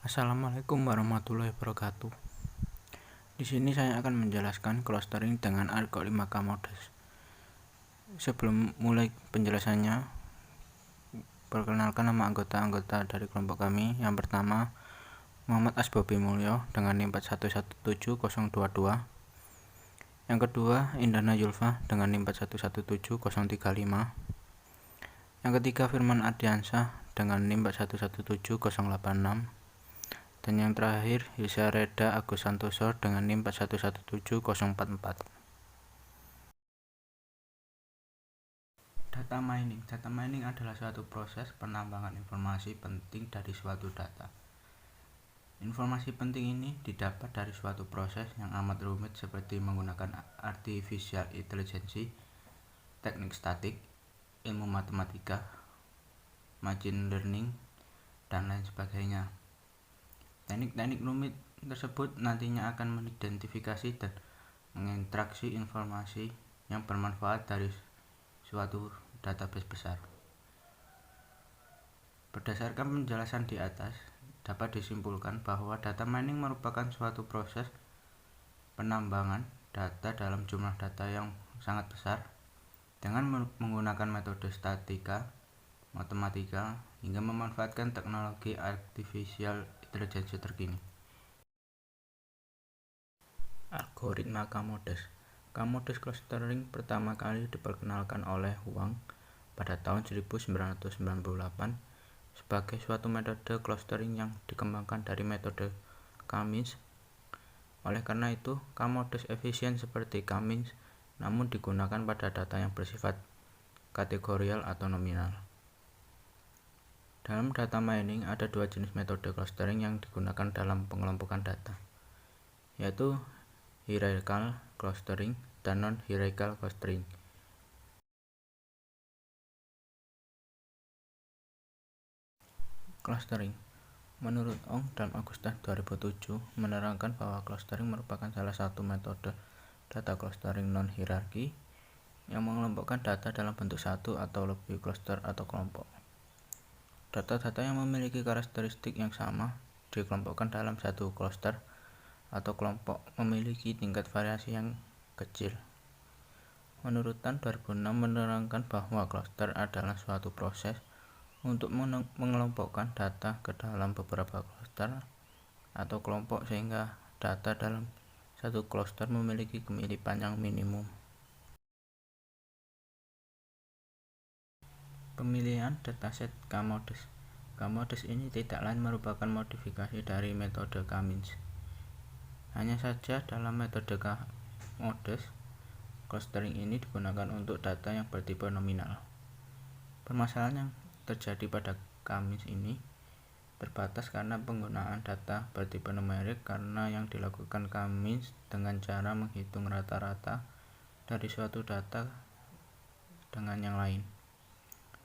Assalamualaikum warahmatullahi wabarakatuh. Di sini saya akan menjelaskan clustering dengan algoritma K-Modus. Sebelum mulai penjelasannya, perkenalkan nama anggota-anggota dari kelompok kami. Yang pertama, Muhammad Asbobi Mulyo dengan NIM 4117022. Yang kedua, Indana Yulfa dengan NIM 4117035. Yang ketiga, Firman Ardiansyah dengan NIM 4117086. Dan yang terakhir, Hilsa Reda Agus Santoso dengan NIM 4117044. Data mining. Data mining adalah suatu proses penambangan informasi penting dari suatu data. Informasi penting ini didapat dari suatu proses yang amat rumit seperti menggunakan artificial intelligence, teknik statik, ilmu matematika, machine learning, dan lain sebagainya. Teknik-teknik rumit tersebut nantinya akan mengidentifikasi dan mengekstraksi informasi yang bermanfaat dari suatu database besar. Berdasarkan penjelasan di atas, dapat disimpulkan bahwa data mining merupakan suatu proses penambangan data dalam jumlah data yang sangat besar dengan menggunakan metode statika, matematika, hingga memanfaatkan teknologi artificial intelligence terkini. Algoritma K-Modus. K-Modus clustering pertama kali diperkenalkan oleh Huang pada tahun 1998 sebagai suatu metode clustering yang dikembangkan dari metode K-means. Oleh karena itu, K-Modus efisien seperti K-means namun digunakan pada data yang bersifat kategorial atau nominal. Dalam data mining ada dua jenis metode clustering yang digunakan dalam pengelompokan data, yaitu hierarchical clustering dan non-hierarchical clustering. Clustering. Menurut Ong dan Agustus 2007 menerangkan bahwa clustering merupakan salah satu metode data clustering non-hierarki yang mengelompokkan data dalam bentuk satu atau lebih cluster atau kelompok. Data-data yang memiliki karakteristik yang sama dikelompokkan dalam satu cluster atau kelompok memiliki tingkat variasi yang kecil. Menurut Tan 2006 menerangkan bahwa cluster adalah suatu proses untuk mengelompokkan data ke dalam beberapa cluster atau kelompok sehingga data dalam satu cluster memiliki kemiripan yang minimum. Pemilihan dataset K-Modus. K-Modus ini tidak lain merupakan modifikasi dari metode K-means. Hanya saja dalam metode K-Modus, clustering ini digunakan untuk data yang bertipe nominal. Permasalahan yang terjadi pada K-means ini terbatas karena penggunaan data bertipe numerik, karena yang dilakukan K-means dengan cara menghitung rata-rata dari suatu data dengan yang lain.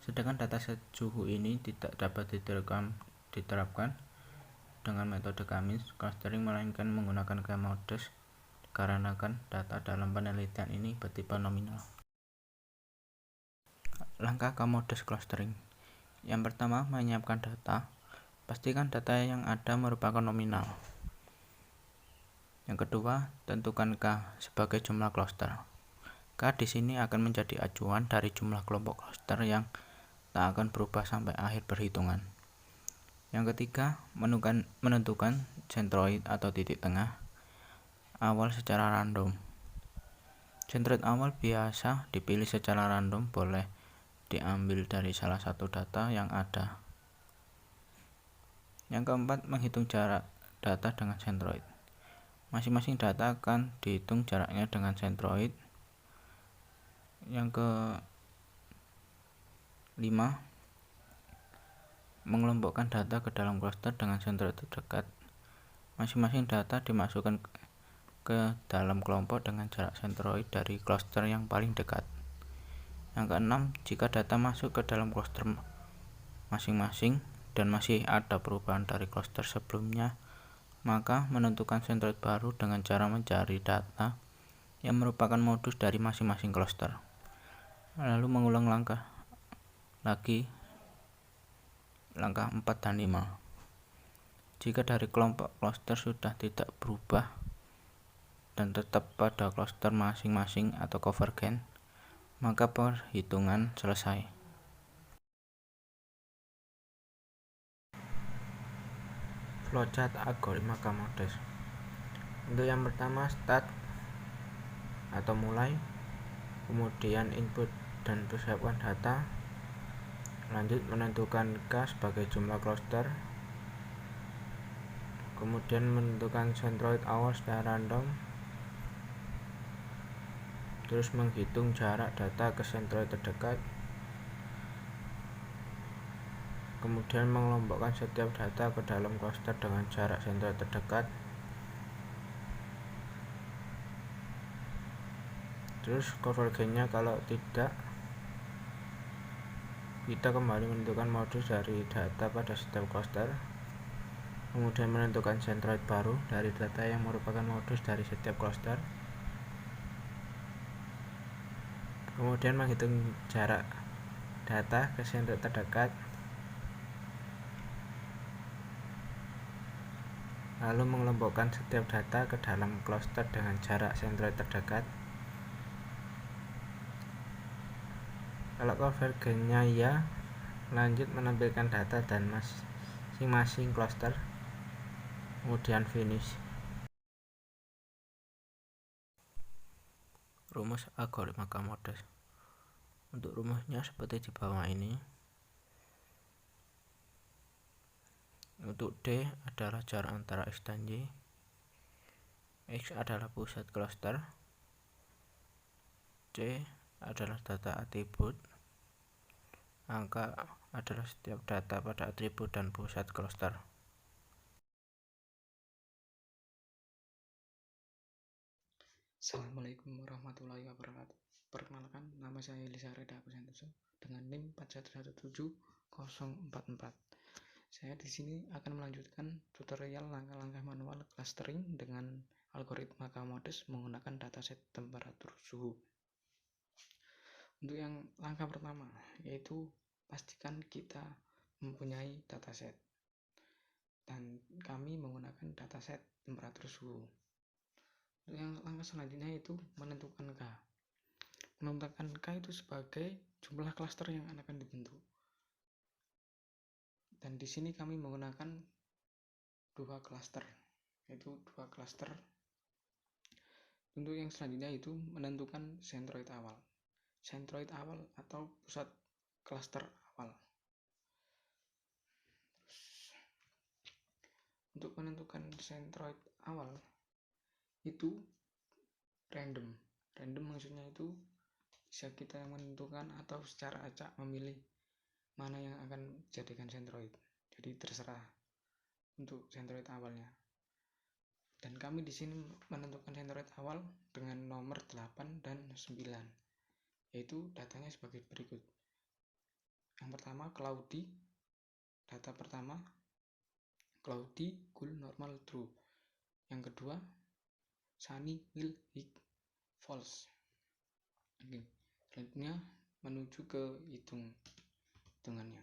Sedangkan dataset suhu ini tidak dapat diterapkan dengan metode K-means clustering melainkan menggunakan K-Modus dikarenakan data dalam penelitian ini bertipe nominal. Langkah K-Modus clustering. Yang pertama, menyiapkan data. Pastikan data yang ada merupakan nominal. Yang kedua, tentukan K sebagai jumlah cluster. K di sini akan menjadi acuan dari jumlah kelompok cluster yang tak akan berubah sampai akhir perhitungan. Yang ketiga, menentukan centroid atau titik tengah awal secara random. Centroid awal biasa dipilih secara random, boleh diambil dari salah satu data yang ada. Yang keempat, menghitung jarak data dengan centroid. Masing-masing data akan dihitung jaraknya dengan centroid. Yang kelima, mengelompokkan data ke dalam cluster dengan centroid terdekat. Masing-masing data dimasukkan ke dalam kelompok dengan jarak centroid dari cluster yang paling dekat. Yang keenam, jika data masuk ke dalam cluster masing-masing dan masih ada perubahan dari cluster sebelumnya, maka menentukan centroid baru dengan cara mencari data yang merupakan modus dari masing-masing cluster. Lalu mengulang langkah 4 dan 5. Jika dari kelompok cluster sudah tidak berubah dan tetap pada cluster masing-masing atau konvergen, maka perhitungan selesai. Flowchart algoritma K-modus. Untuk yang pertama, start atau mulai, kemudian input dan persiapkan data, lanjut menentukan K sebagai jumlah cluster, kemudian menentukan centroid awal secara random, terus menghitung jarak data ke centroid terdekat, kemudian mengelompokkan setiap data ke dalam cluster dengan jarak centroid terdekat, terus konvergennya. Kalau tidak, kita kembali menentukan modus dari data pada setiap cluster, kemudian menentukan centroid baru dari data yang merupakan modus dari setiap cluster, kemudian menghitung jarak data ke centroid terdekat, lalu mengelompokkan setiap data ke dalam cluster dengan jarak centroid terdekat. Kalau konvergennya ya, lanjut menampilkan data dan masing-masing cluster, kemudian finish. Rumus algoritma K-modus. Untuk rumusnya seperti di bawah ini. Untuk D adalah jarak antara X dan Y, X adalah pusat cluster, C adalah data atribut, angka adalah setiap data pada atribut dan pusat cluster. Assalamualaikum warahmatullahi wabarakatuh. Perkenalkan, nama saya Elisa Reda Kusantoso dengan NIM 4117044. Saya di sini akan melanjutkan tutorial langkah-langkah manual clustering dengan algoritma K-modus menggunakan dataset temperatur suhu. Untuk yang langkah pertama, yaitu pastikan kita mempunyai dataset, dan kami menggunakan dataset temperatur suhu. Yang langkah selanjutnya itu menentukan K. Menentukan K itu sebagai jumlah klaster yang akan dibentuk. Dan di sini kami menggunakan dua klaster, yaitu dua klaster. Untuk yang selanjutnya itu menentukan centroid awal. Centroid awal atau pusat klaster awal. Untuk menentukan centroid awal itu random maksudnya itu bisa kita menentukan atau secara acak memilih mana yang akan dijadikan centroid, jadi terserah untuk centroid awalnya. Dan kami di sini menentukan centroid awal dengan nomor 8 dan 9, yaitu datanya sebagai berikut. Yang pertama cloudy, data pertama cloudy cool normal true. Yang kedua sunny will high false. Oke, selanjutnya menuju ke hitungannya.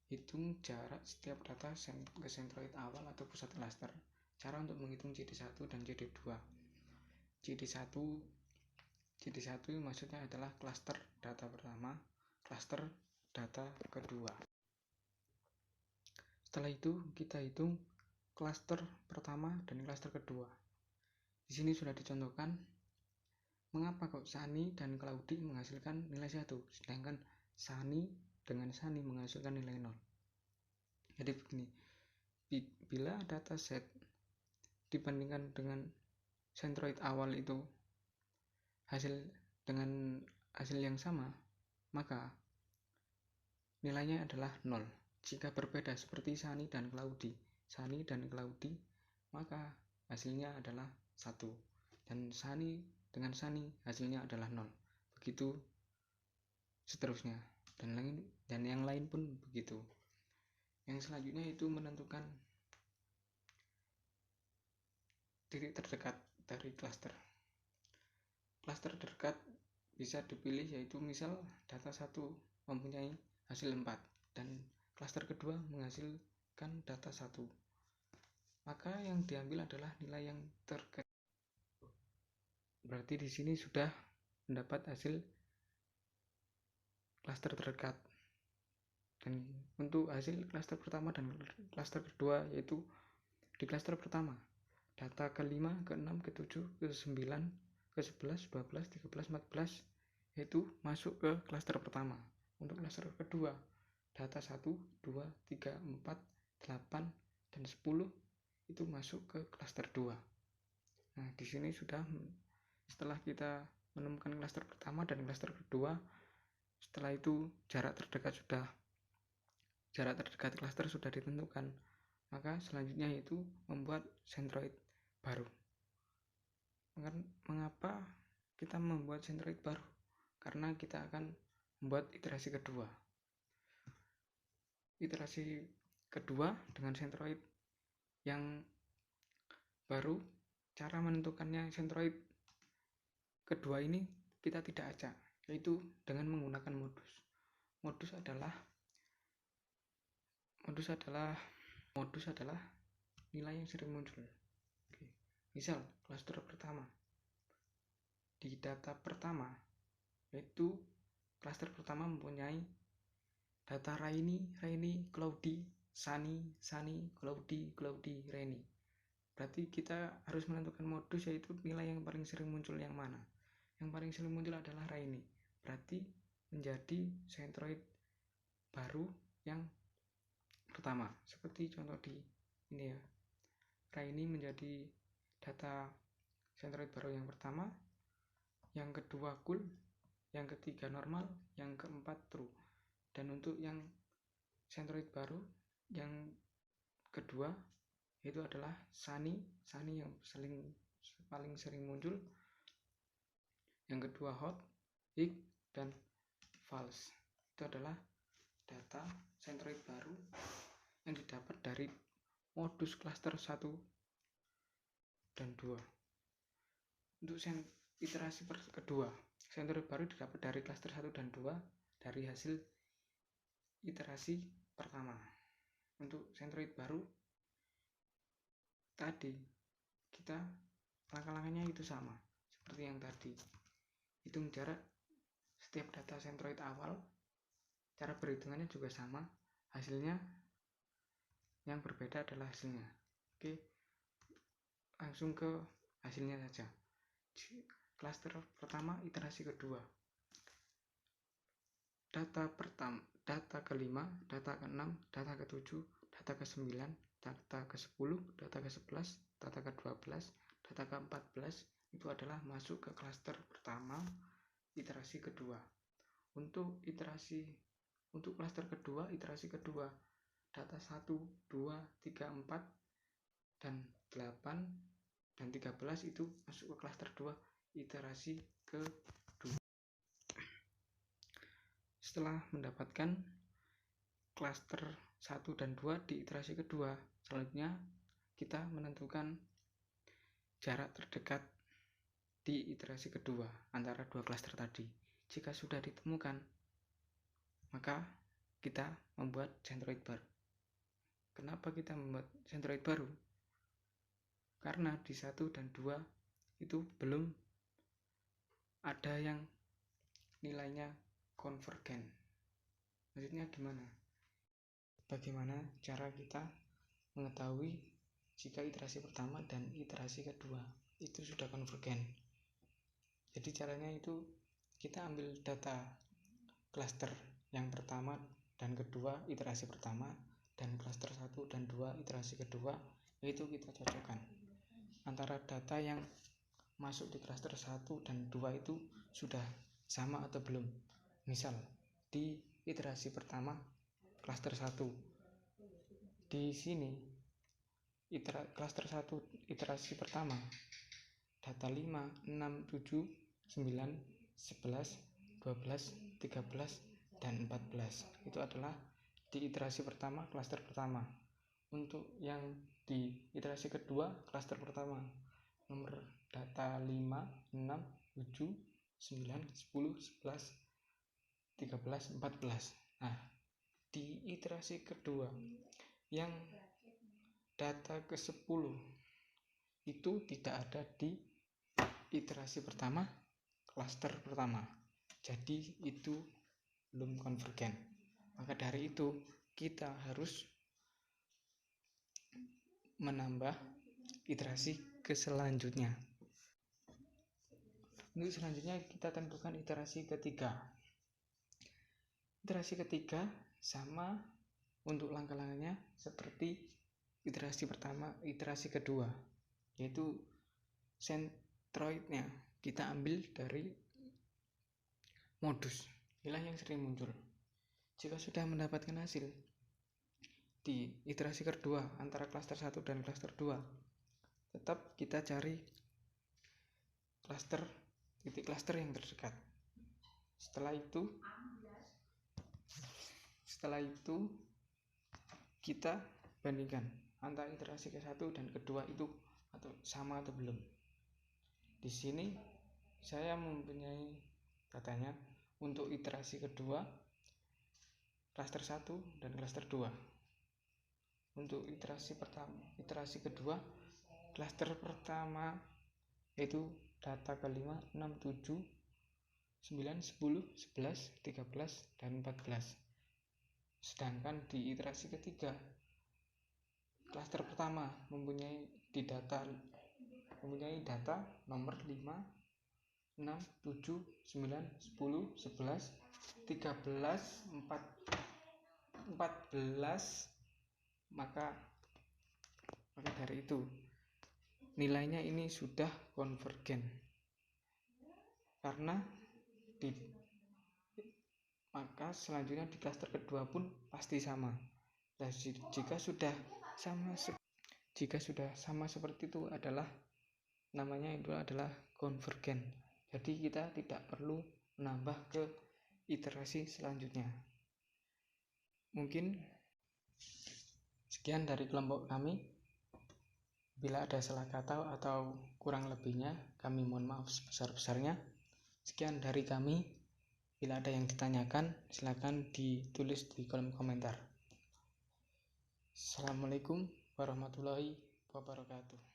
Hitung jarak setiap data ke centroid awal atau pusat cluster. Cara untuk menghitung CD1 dan CD2. CD1 maksudnya adalah cluster data pertama, cluster data kedua. Setelah itu kita hitung cluster pertama dan cluster kedua. Di sini sudah dicontohkan mengapa kok sunny dan cloudy menghasilkan nilai 1, sedangkan sunny dengan sunny menghasilkan nilai 0. Jadi begini, bila dataset dibandingkan dengan centroid awal itu dengan hasil yang sama, maka nilainya adalah 0. Jika berbeda seperti sunny dan cloudy, maka hasilnya adalah 1. Dan sunny dengan sunny hasilnya adalah 0. Begitu seterusnya. Dan yang lain pun begitu. Yang selanjutnya itu menentukan titik terdekat dari cluster. Cluster terdekat bisa dipilih, yaitu misal data 1 mempunyai hasil 4 dan cluster kedua menghasilkan data 1. maka yang diambil adalah nilai yang terkait. Berarti di sini sudah mendapat hasil klaster terdekat. Dan untuk hasil klaster pertama dan klaster kedua, yaitu di klaster pertama data ke-5, ke-6, ke-7, ke-9, ke-11, 12, 13, 14 yaitu masuk ke klaster pertama. Untuk klaster kedua data 1, 2, 3, 4, 8, dan 10 itu masuk ke klaster 2. Nah, di sini sudah setelah kita menemukan klaster pertama dan klaster kedua, setelah itu jarak terdekat klaster sudah ditentukan, maka selanjutnya itu membuat centroid baru. Mengapa kita membuat centroid baru? Karena kita akan membuat iterasi kedua. Iterasi kedua dengan centroid yang baru, cara menentukannya centroid kedua ini kita tidak acak, yaitu dengan menggunakan modus. Modus adalah nilai yang sering muncul. Oke. Misal klaster pertama, di data pertama, yaitu klaster pertama mempunyai data Rainy, Cloudy, Sunny, Cloudy, Rainy. Berarti kita harus menentukan modus, yaitu nilai yang paling sering muncul yang mana. Yang paling sering muncul adalah Rainy. Berarti menjadi centroid baru yang pertama. Seperti contoh di ini ya. Rainy menjadi data centroid baru yang pertama, yang kedua cool, yang ketiga normal, yang keempat true. Dan untuk yang centroid baru yang kedua itu adalah sunny yang paling sering muncul, yang kedua hot, weak, dan false. Itu adalah data centroid baru yang didapat dari modus klaster 1 dan 2. Untuk iterasi kedua, centroid baru didapat dari klaster 1 dan 2 dari hasil iterasi pertama. Untuk centroid baru tadi kita langkah-langkahnya itu sama seperti yang tadi. Hitung jarak setiap data centroid awal, cara perhitungannya juga sama, hasilnya yang berbeda adalah hasilnya. Oke, langsung ke hasilnya saja. Klaster pertama, iterasi kedua, data ke-5, data ke-6, data ke-7, data ke-9, data ke-10, data ke-11, data ke-12, data ke-14 itu adalah masuk ke klaster pertama, iterasi kedua. Untuk klaster kedua, iterasi kedua, data 1, 2, 3, 4, dan 8, dan 13 itu masuk ke klaster 2, iterasi kedua. Setelah mendapatkan klaster 1 dan 2 di iterasi kedua, selanjutnya kita menentukan jarak terdekat di iterasi kedua antara dua klaster tadi. Jika sudah ditemukan, maka kita membuat centroid baru. Kenapa kita membuat centroid baru? Karena di 1 dan 2 itu belum ada yang nilainya konvergen. Maksudnya gimana? Bagaimana cara kita mengetahui jika iterasi pertama dan iterasi kedua itu sudah konvergen? Jadi caranya itu kita ambil data klaster yang pertama dan kedua iterasi pertama, dan klaster 1 dan 2 iterasi kedua, yaitu kita cocokkan antara data yang masuk di klaster 1 dan 2 itu sudah sama atau belum. Misal di iterasi pertama klaster 1, di sini klaster 1 iterasi pertama data 5, 6, 7, 9, 11, 12, 13, dan 14 itu adalah di iterasi pertama klaster pertama. Untuk yang di iterasi kedua klaster pertama, nomor data 5, 6, 7, 9, 10, 11, 13, 14. Nah, di iterasi kedua yang data ke-10 itu tidak ada di iterasi pertama, klaster pertama. Jadi itu belum konvergen. Maka dari itu kita harus menambah iterasi ke selanjutnya. Untuk selanjutnya kita tentukan iterasi ketiga. Iterasi ketiga sama untuk langkah-langkahnya seperti iterasi pertama, iterasi kedua, yaitu sentroidnya kita ambil dari modus. Inilah yang sering muncul. Jika sudah mendapatkan hasil di iterasi kedua antara klaster 1 dan klaster 2, tetap kita cari titik klaster yang terdekat. Setelah itu kita bandingkan antara iterasi ke-1 dan kedua itu atau sama atau belum. Di sini saya mempunyai datanya untuk iterasi kedua, klaster 1 dan klaster 2. Untuk iterasi kedua, klaster pertama yaitu data ke-5, 6, 7, 9, 10, 11, 13, dan 14. Sedangkan di iterasi ketiga, klaster pertama mempunyai data nomor 5, 6, 7, 9, 10, 11, 13, 14. Maka dari itu nilainya ini sudah konvergen, karena maka selanjutnya di klaster kedua pun pasti sama. Nah, jika sudah sama seperti itu namanya adalah konvergen. Jadi kita tidak perlu menambah ke iterasi selanjutnya. Mungkin sekian dari kelompok kami. Bila ada salah kata atau kurang lebihnya, kami mohon maaf sebesar-besarnya. Sekian dari kami. Bila ada yang ditanyakan, silakan ditulis di kolom komentar. Assalamualaikum warahmatullahi wabarakatuh.